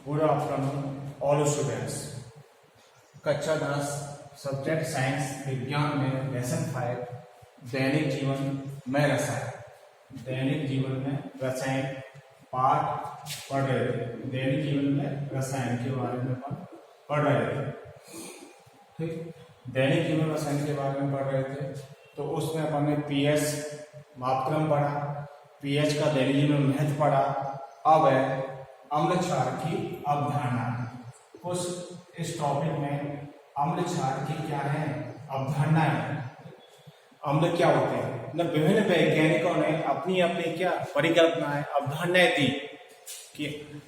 Good afternoon all students. कक्षा 10 subject science विज्ञान में लेसन 5 दैनिक जीवन में रसायन। दैनिक जीवन में रसायन पाठ पढ़ रहे थे। दैनिक जीवन में रसायन के बारे में पढ़ रहे थे। ठीक, दैनिक जीवन रसायन के बारे में पढ़ रहे थे। तो उसमें अपन ने पीएच मापक्रम पढ़ा, पीएच का दैनिक जीवन में महत्व पढ़ा। अब है अम्ल क्षार की अवधारणा। कुछ इस टॉपिक में अम्ल क्षार की क्या है अवधारणाएं, अम्ल क्या होते हैं। मतलब विभिन्न वैज्ञानिकों ने अपनी अपनी क्या परिकल्पनाएं अवधारणाएं दी कि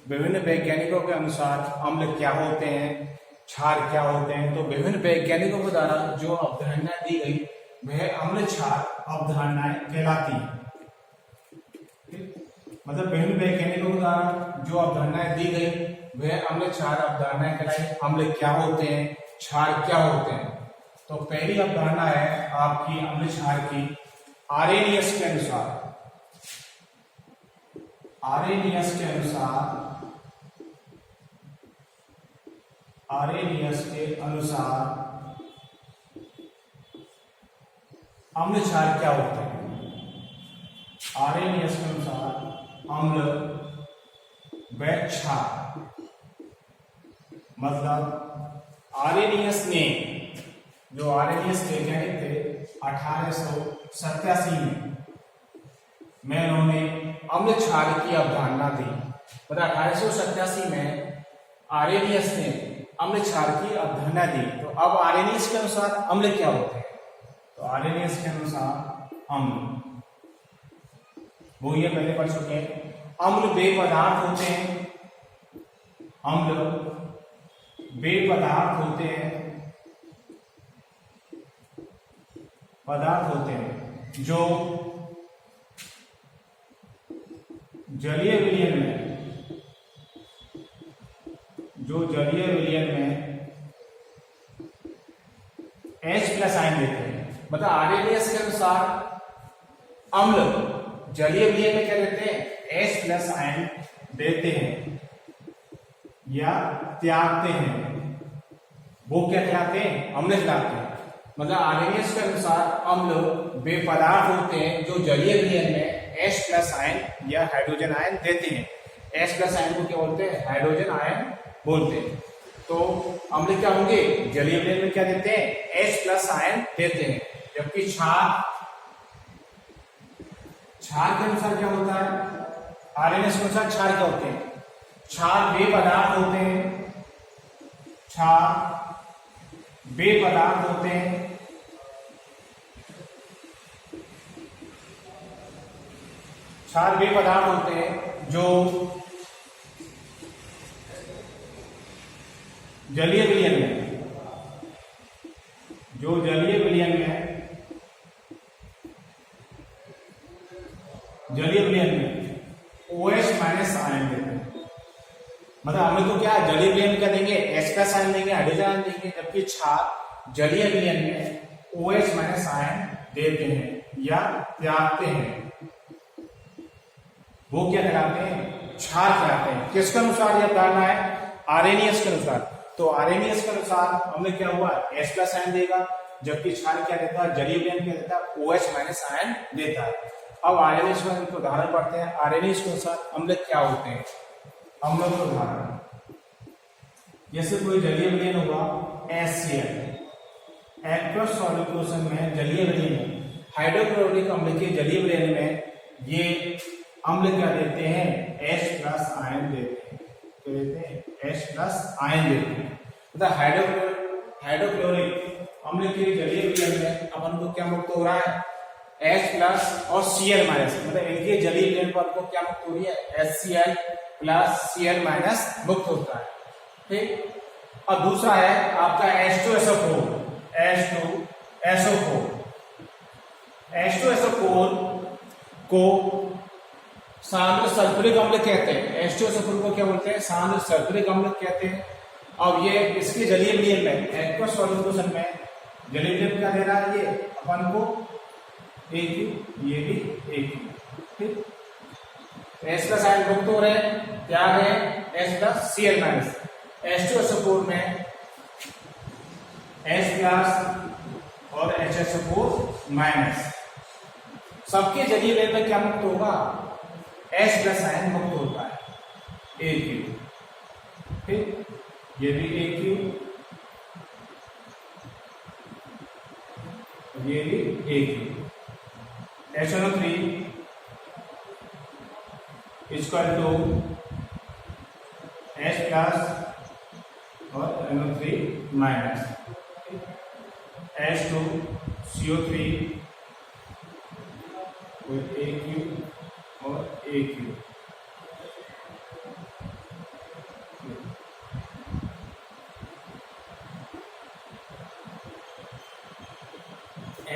विभिन्न वैज्ञानिकों के अनुसार अम्ल क्या होते हैं, क्षार क्या होते हैं। तो विभिन्न वैज्ञानिकों के द्वारा जो अवधारणाएं दी गई वह अम्ल क्षार अवधारणाएं कहलाती है। मतलब विभिन्न वैज्ञानिकों द्वारा जो अवधारणाएं दी गई वह अम्ल क्षार अवधारणाएं कहलाई। अम्ल क्या होते हैं, क्षार क्या होते हैं। तो पहली अवधारणा है आपकी अम्ल क्षार की आरेनियस के अनुसार। आरेनियस के अनुसार अम्ल क्षार क्या होते हैं। आरेनियस के अनुसार अम्ल व क्षार, मतलब आरेनियस ने, जो आरेनियस वैज्ञानिक थे 1887 में उन्होंने अम्ल क्षार की अवधारणा दी। मतलब 1887 में आरेनियस ने अम्ल क्षार की अवधारणा दी। तो अब आरेनियस के अनुसार अम्ल क्या होते हैं। तो आरेनियस के अनुसार अम्ल वो ये पहले पढ़ चुके हैं। अम्ल वे पदार्थ होते हैं, अम्ल वे पदार्थ होते हैं जो जलीय विलयन में H+ आयन देते हैं। मतलब आरेनियस के अनुसार अम्ल जलीय विलयन में क्या देते हैं, H+ आयन देते हैं या त्यागते हैं। वो क्या कहलाते हैं, अम्ल कहलाते हैं। मतलब आरेनियस के अनुसार अम्ल वे पदार्थ होते हैं जो जलीय विलयन में H+ आयन या हाइड्रोजन आयन देते हैं। H+ आयन को क्या बोलते हैं, हाइड्रोजन आयन बोलते हैं। तो अम्ल क्या होंगे, जलीय विलयन में क्या देते हैं, H+ आयन देते हैं। जबकि क्षार के अनुसार क्या होता है, आरएनएस के अनुसार क्षार क्या होते हैं, क्षार वे पदार्थ होते हैं, जो जलीय विलयन में OH- आयन देते हैं। मतलब हमें तो क्या जलीय विलयन में क्या देंगे, H+ आयन देंगे, हाइड्रोजन आयन देंगे। जबकि क्षार जलीय विलयन में OH- आयन देते हैं या त्यागते हैं। वो क्या कहलाते हैं, क्षार कहलाते हैं। किसके अनुसार यह धारणा है, आरेनियस के अनुसार। तो आरेनियस के अनुसार हमने क्या हुआ, H+ आयन देगा। जबकि क्षार क्या देता है, जलीय विलयन क्या देता है, OH- आयन देता है। अब आरेनियस में इनको उदाहरण पढ़ते हैं। आरेनियस के अनुसार अम्ल क्या होते हैं, अम्लों के उदाहरण। जैसे कोई जलीय विलयन हुआ HCl, एक्वस सॉल्यूशन में जलीय विलयन में हाइड्रोक्लोरिक अम्ल के जलीय विलयन में ये अम्ल क्या देते हैं, H+ आयन देते हैं। तो देते हैं H+ आयन देते हैं। मतलब हाइड्रोक्लोरिक अम्ल के जलीय विलयन में अपन को क्या मुक्त हो रहा है, H+ और Cl-। मतलब इनके जलीय विलयन पर आपको क्या मुक्त हो रही है, HCl + Cl- मुक्त होता है। ठीक। और दूसरा है आपका H2SO4 को सांद्र सल्फ्यूरिक अम्ल कहते हैं। H2SO4 को क्या बोलते हैं, सांद्र सल्फ्यूरिक अम्ल कहते हैं। अब ये इसके जलीय विलयन में एक्वस सॉल्यूशन में जलीय विलयन क्या दे रहा है, ये अपन को एक, ये भी एक। ठीक, H+ आयन मुक्त हो रहे हैं, क्या है H plus Cl minus, H2SO4 में H प्लस और HSO4 माइनस, सबके जलीय वेग में क्या मुक्त होगा? H प्लस आयन मुक्त होता है, AQ, ठीक, ये भी AQ, ये भी AQ, HNO3 equal to H plus और NO3 माइनस, H2CO3 AQ और AQ,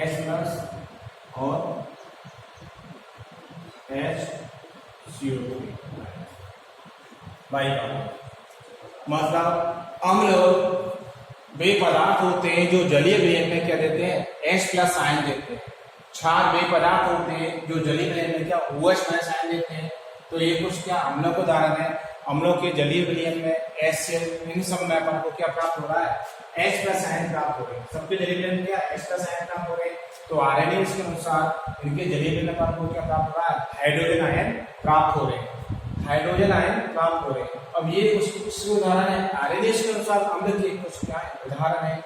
H प्लस और HCO3 बाई का मतलब अम्ल वे पदार्थ होते हैं जो जलीय विलयन में क्या देते हैं? H प्लस आयन देते हैं। क्षार वे पदार्थ होते हैं जो जलीय विलयन में क्या OH माइनस आयन देते हैं। तो ये कुछ क्या अम्लों को उदाहरण है। अम्लों के जलीय विलयन में HCl, इन सब में अपन को क्या प्राप्त हो रहा है? H प्लस आयन प्राप्त हो रहे हैं। सबके जलीय विलयन में क्या H प्लस आयन प्राप्त हो रहे हैं। तो आरएनए के अनुसार इनके जलीय विलयन पर आपको क्या प्राप्त हो रहा है? हाइड्रोजन आयन प्राप्त हो रहे हैं, हाइड्रोजन आयन प्राप्त हो रहे हैं। अब ये कुछ उदाहरण है आरएनए के अनुसार अम्ल के कुछ क्या है उदाहरण है।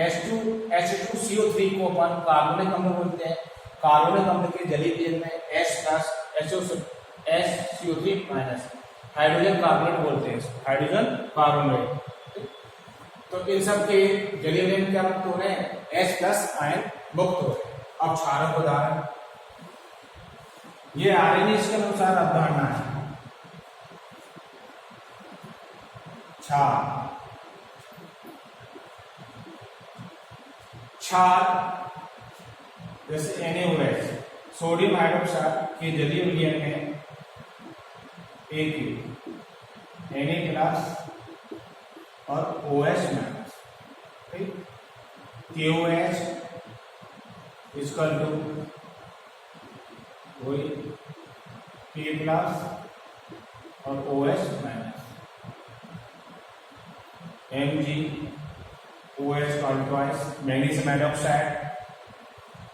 H2CO3 को अपन कार्बनिक अम्ल बोलते हैं। कार्बनिक अम्ल के जलीय विलयन में H plus HCO3 minus hydrogen carbonate बोलते हैं, हाइड्रोजन कार्बोनेट। तो इन सब के जलीय विलयन में क्या मुक्त हो रहे हैं? H प्लस आयन मुक्त हो रहे हैं। अब क्षारक उदाहरण, ये आरएनए के अनुसार अवधारणा है। क्षार जैसे NaOH, सोडियम हाइड्रोक्साइड के जलीय विलयन में AQ, Na प्लस और OH माइनस, ठीक, KOH इक्वल टू वही K प्लस और OH minus, MgOH twice, magnesium hydroxide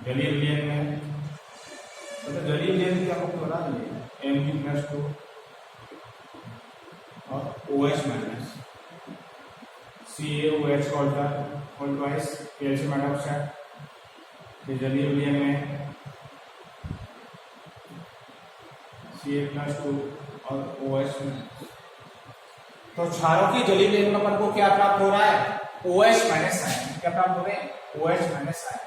जलीय विलयन में, तो जलीय विलयन क्या मुक्त हो रहा है? Mg+2 और OH minus, CaOH twice calcium hydroxide जलीय विलयन में Ca+2 और OH माइनस। तो क्षारों की जलीय विलयन में अपन को क्या प्राप्त हो रहा है? OH minus ion. क्या प्राप्त हो रहे हैं? OH minus ion.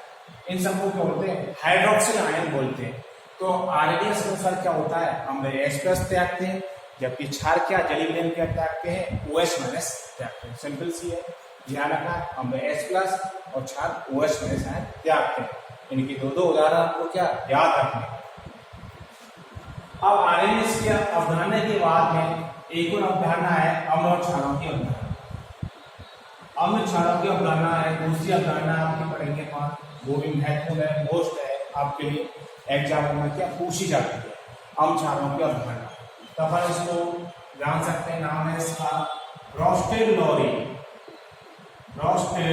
इन सबको क्या बोलते हैं? हाइड्रोक्सिल आयन बोलते हैं। तो आरएनए के अनुसार क्या होता है? हम H प्लस त्यागते हैं, जबकि क्षार क्या जलीय विलयन क्या त्यागते हैं? OH माइनस त्यागते हैं। सिंपल सी है, ध्यान रखना। हम H प्लस और क्षार OH माइनस आयन त्यागते हैं। इनकी दो उदाहरण आपको क्या याद रखने। अब आरएनए की अवधारणा के बाद में एक और अवधारणा है अम्ल और क्षारों की अवधारणा। अम्ल क्षारों की अवधारणा है दूसरी अवधारणा आपकी पढ़ेंगे वहां, वो भी महत्वपूर्ण है, मोस्ट है आपके लिए, एग्जाम में क्या पूछी जाती है अम्ल क्षारों की अवधारणा। तो अपन इसको जान सकते हैं, नाम है इसका ब्रोस्टेड लॉरी। ब्रोस्टेड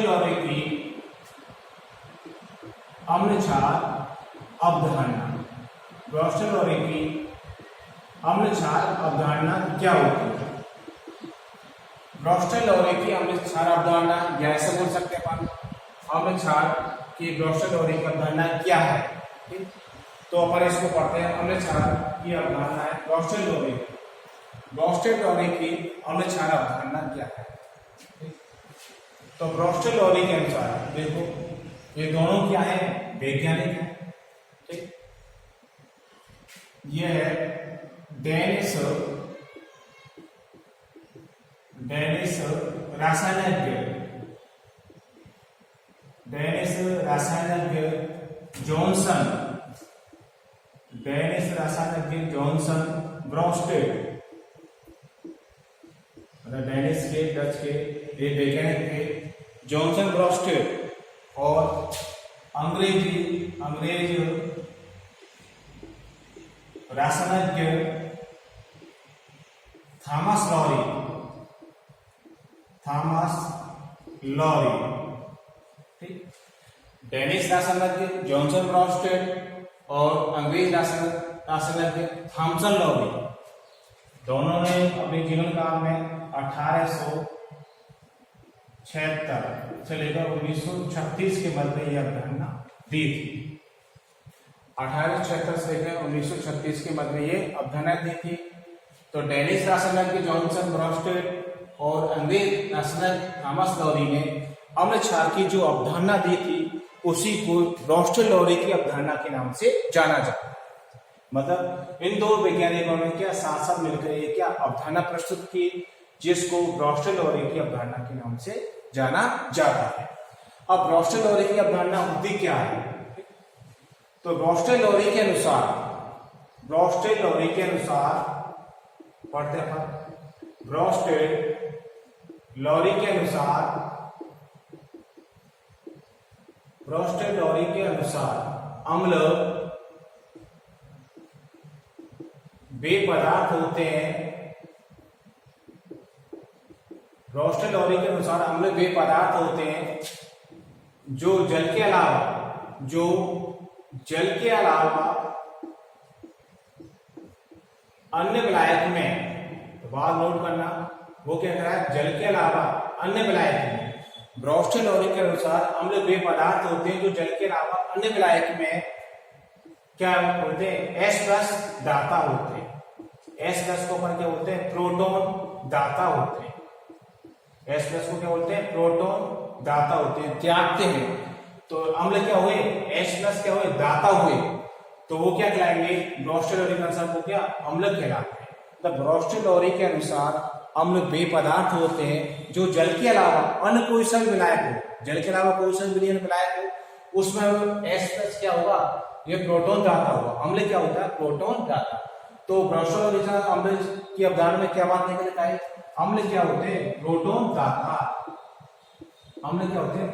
लॉरी की अम्ल क्षार अवधारणा। ब्रोस्टेड लॉरी की अम्ल क्षार अवधारणा क्या होती है? ब्रोस्टेड लॉरी की अम्ल क्षार अवधारणा, या ऐसे बोल सकते हैं अपन, अम्ल क्षार की ब्रोस्टेड लॉरी की अवधारणा क्या है? ठीक, तो अपन इसको पढ़ते हैं। अम्ल क्षार की अवधारणा है ब्रोस्टेड लॉरी। ब्रोस्टेड लॉरी की अम्ल क्षार अवधारणा क्या है? तो ब्रोस्टेड लॉरी के अनुसार देखो, ये दोनों क्या है? वैज्ञानिक है। ठीक, ये है डेनिस रसायनज्ञ जॉनसन ब्रोस्टेड, मतलब डेनिस के डच के ये वैज्ञानिक थे जॉनसन ब्रोस्टेड, और अंग्रेज रासायनिज्ञ थॉमस लॉरी, ठीक। डेनिश रासायनिज्ञ जॉनसन ब्रॉस्टेड और अंग्रेज रासायनिज्ञ थॉमसन लॉरी, दोनों ने अपने जीवन काल में 1876 से लेकर 1936 के मध्य में यह अवधारणा दी थी। 1876 से लेकर 1936 के मध्य में ये अवधारणा दी थी। तो डेनिश रासायनिज्ञ जॉनसन ब्रॉस्टेड और अंग्रेज रासायनिज्ञ थॉमस लॉरी ने अम्ल क्षार की जो अवधारणा दी थी उसी को ब्रॉस्टेड लॉरी की अवधारणा के नाम से जाना जाता है। मतलब इन दो वैज्ञानिकों ने क्या साथ साथ मिलकर ये क्या अवधारणा प्रस्तुत की, जिसको ब्रॉस्टेड लॉरी की अवधारणा के नाम से जाना जाता है। अब ब्रॉस्टेड लॉरी की अवधारणा होती क्या है? तो ब्रॉस्टेड लॉरी के अनुसार पढ़ते हैं। ब्रॉस्टेड लॉरी के अनुसार अम्ल वे पदार्थ होते हैं। ब्रॉस्टेड लॉरी के अनुसार अम्ल वे पदार्थ होते हैं जो जल के अलावा अन्य विलायक में, तो बात नोट करना, वो क्या कह रहा है? जल के अलावा अन्य विलायक में। ब्रॉस्टेड लॉरी के अनुसार अम्ल वे पदार्थ होते हैं जो जल के अलावा अन्य विलायक में क्या होते हैं? H+ दाता होते हैं। H+ को क्या बोलते हैं? प्रोटॉन दाता होते हैं। H+ को क्या बोलते हैं? प्रोटॉन दाता होते हैं, त्यागते हैं। तो अम्ल क्या हुए? H+ क्या हुए? दाता हुए, तो वो क्या कहलाएंगे? ब्रॉस्टेड लॉरी के अनुसार वो क्या? अम्ल कहलाते हैं। तो ब्रॉस्टेड लॉरी के अनुसार अम्ल वे पदार्थ होते हैं जो जल के अलावा अन्य कोई सा विलायक हो, जल के अलावा कोई सा विलयन विलायक हो, उसमें H+ क्या होगा? ये प्रोटॉन दाता होगा। अम्ल क्या होता है? प्रोटॉन दाता। तो ब्रॉस्टेड लॉरी के अनुसार अम्ल की अवधारणा में क्या बात निकल आई? अम्ल क्या होते हैं? प्रोटॉन दाता। अम्ल क्या होते हैं?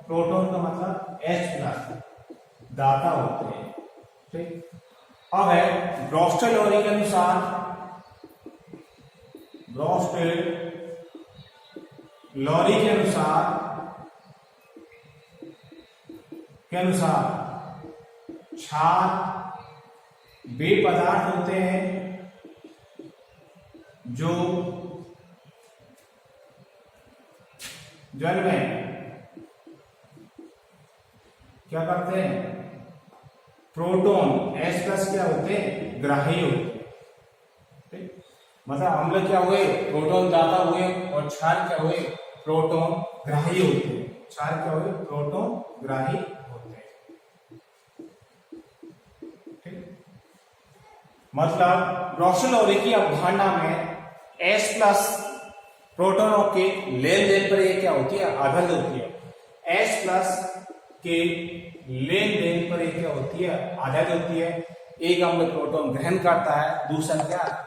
प्रोटॉन का मतलब H+ दाता होते हैं, ठीक। अब है ब्रॉस्टेड लॉरी के अनुसार क्षार वे पदार्थ होते हैं जो जल में क्या करते हैं? प्रोटॉन H+ क्या होते हैं? ग्राही होते हैं, ठीक। मतलब अम्ल क्या हुए? प्रोटॉन दाता हुए, और क्षार क्या हुए? प्रोटॉन ग्राही होते हैं। क्षार क्या हुए? प्रोटॉन ग्राही होते हैं, ठीक। मतलब ब्रॉस्टेड लॉरी की अवधारणा में H+ प्रोटॉनों के लेन देन पर ये क्या होती है? आधारित होती है। H+ के लेन देन पर एक क्या होती है? आधारित होती है। एक अम्ल प्रोटॉन ग्रहण करता है, दूसरा क्या?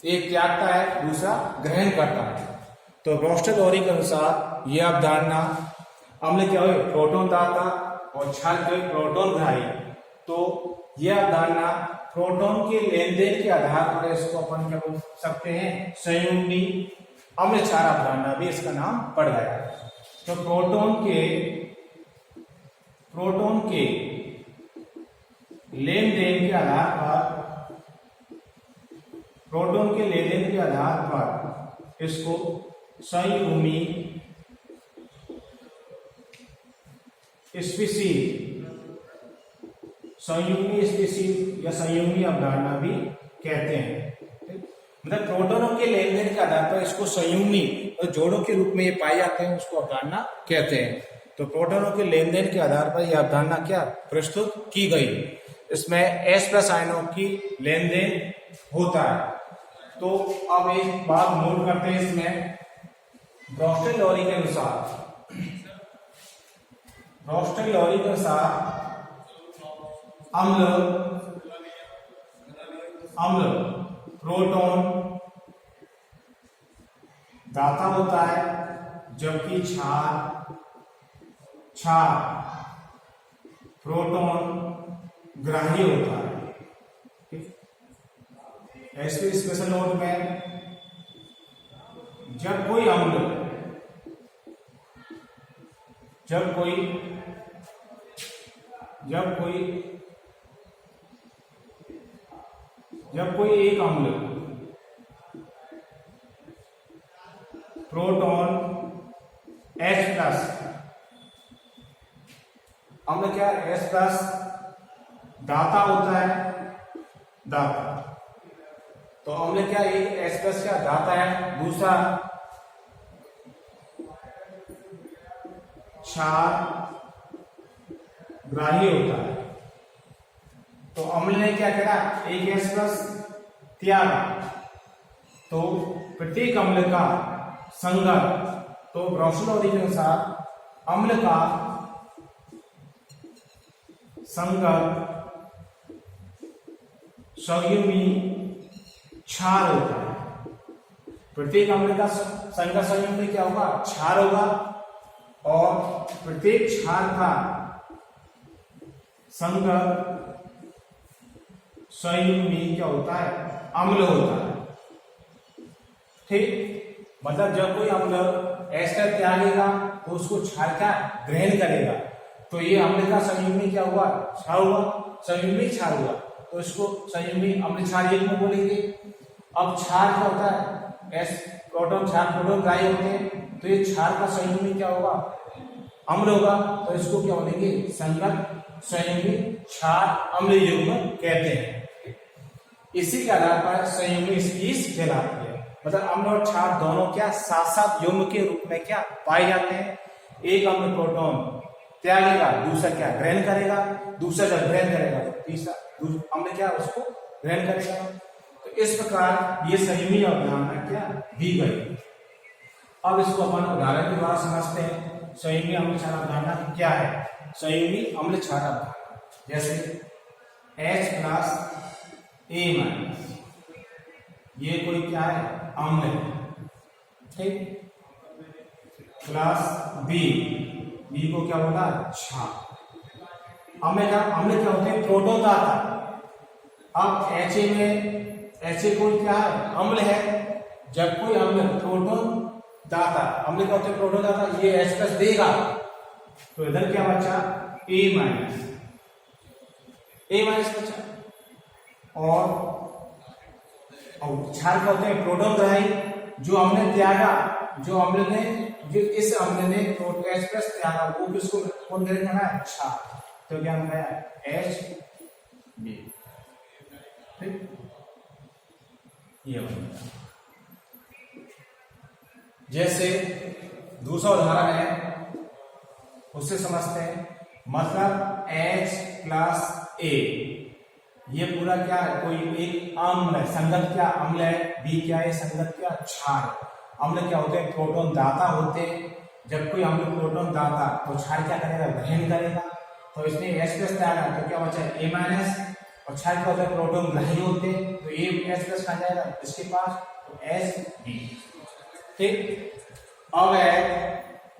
एक त्यागता है, दूसरा ग्रहण करता है। तो ब्रॉस्टेड लॉरी के अनुसार यह अवधारणा अम्ल क्या हुए? प्रोटॉन दाता, और क्षार क्या हुए? प्रोटॉन ग्राही। तो यह अवधारणा प्रोटॉन के लेन देन के आधार पर इसको अपन क्या बोल सकते हैं? संयुग्मी अम्ल क्षार अवधारणा भी इसका नाम पड़ गया। तो प्रोटॉन के लेन देन के आधार पर इसको संयुग्मी स्पीशीज या संयुग्मी अवधारणा भी कहते हैं। मतलब प्रोटॉनों के लेन देन के आधार पर इसको संयुग्मी और जोड़ों के रूप में ये पाए जाते हैं, उसको अवधारणा कहते हैं। तो प्रोटॉनों के लेन देन के आधार पर यह अवधारणा क्या प्रस्तुत की गई? इसमें H+ आयनों की लेन देन होता है। तो अब एक बात नोट करते हैं, इसमें ब्रॉस्टेड लॉरी के अनुसार अम्ल प्रोटॉन दाता होता है, जबकि क्षार प्रोटॉन ग्राही होता है। इस पे स्पेशल नोट में जब कोई एक अम्ल प्रोटॉन H प्लस, अम्ल क्या है H प्लस दाता होता है, दाता, तो अम्ल क्या एक H प्लस क्या दाता है, दूसरा क्षार ग्राही होता है। तो अम्ल ने क्या करा एक H प्लस त्यागा, तो प्रत्येक अम्ल का संगत, तो ब्राउन के अनुसार अम्ल का संगत संयुग्मी क्षार होता है। प्रत्येक अम्ल का संगत संयुग्मी क्या होगा, क्षार होगा, और प्रत्येक क्षार का संगत संयुग्मी क्या होता है, अम्ल होता है। ठीक, मतलब जब कोई अम्ल एस्टर त्यागेगा तो उसको क्षार का ग्रहण करेगा, तो ये अम्ल का संयुग्मी क्या हुआ, क्षार हुआ, संयुग्मी क्षार हुआ, तो इसको संयुग्मी अम्ल क्षार युग्म बोलेंगे। अब क्षार क्या होता है, एस प्रोटॉन क्षार प्रोटॉन ग्राही होते हैं, तो ये क्षार का संयुग्मी क्या होगा, अम्ल होगा, तो इसको क्या बोलेंगे, संगत संयुग्मी क्षार अम्ल युग्म कहते हैं। इसी के आधार पर संयुग्मी स्पीशीज कहलाती है। मतलब अम्ल और क्षार दोनों क्या साथ साथ युग्म के रूप में क्या पाए जाते हैं। एक अम्ल प्रोटॉन त्यागेगा, दूसरा क्या ग्रहण करेगा, दूसरा जब ग्रहण करेगा तो तीसरा अम्ल क्या उसको ग्रहण करेगा। तो इस प्रकार ये संयुग्मी अवधारणा क्या दी गई। अब इसको अपन उदाहरण के द्वारा समझते हैं। संयुग्मी अम्ल क्षार अवधारणा क्या है। संयुग्मी अम्ल क्षार अवधारणा जैसे H प्लस A माइनस, ये कोई क्या है, अम्ल है, ठीक, प्लस बी को क्या बोला, क्षार। अम्ल क्या होते हैं, प्रोटॉन दाता। अब HA कोई क्या है, अम्ल है। जब कोई अम्ल प्रोटॉन दाता, अम्ल क्या होते हैं, प्रोटॉन दाता, ये H प्लस देगा, तो इधर क्या बचा, A माइनस बचा। और क्षार क्या होते हैं, प्रोटॉन ग्राही। जो अम्ल त्यागा, जो इस अम्ल ने H प्लस त्यागा, वो किसको कौन ग्रहण करना है, क्षार। तो क्या होता है, Hb। ठीक, ये बनेगा। जैसे दूसरा उदाहरण है, उससे समझते हैं। मतलब H प्लस A, ये पूरा क्या है, कोई एक अम्ल है, संगत क्या अम्ल है, बी क्या है, संगत क्या क्षार। अम्ल क्या होते हैं, प्रोटॉन दाता होते हैं। जब कोई अम्ल प्रोटॉन दाता, तो क्षार क्या करेगा, ग्रहण करेगा। तो इसने H प्लस त्यागा, तो क्या बचा A माइनस, और क्षार क्या होता है, प्रोटॉन ग्राही होते हैं, तो ये H प्लस कहा जाएगा इसके पास, तो Hb। ठीक, अब है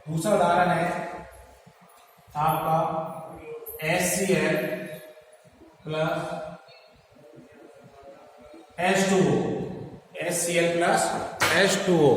दूसरा उदाहरण है आपका HCl plus H2O, HCl plus H2O।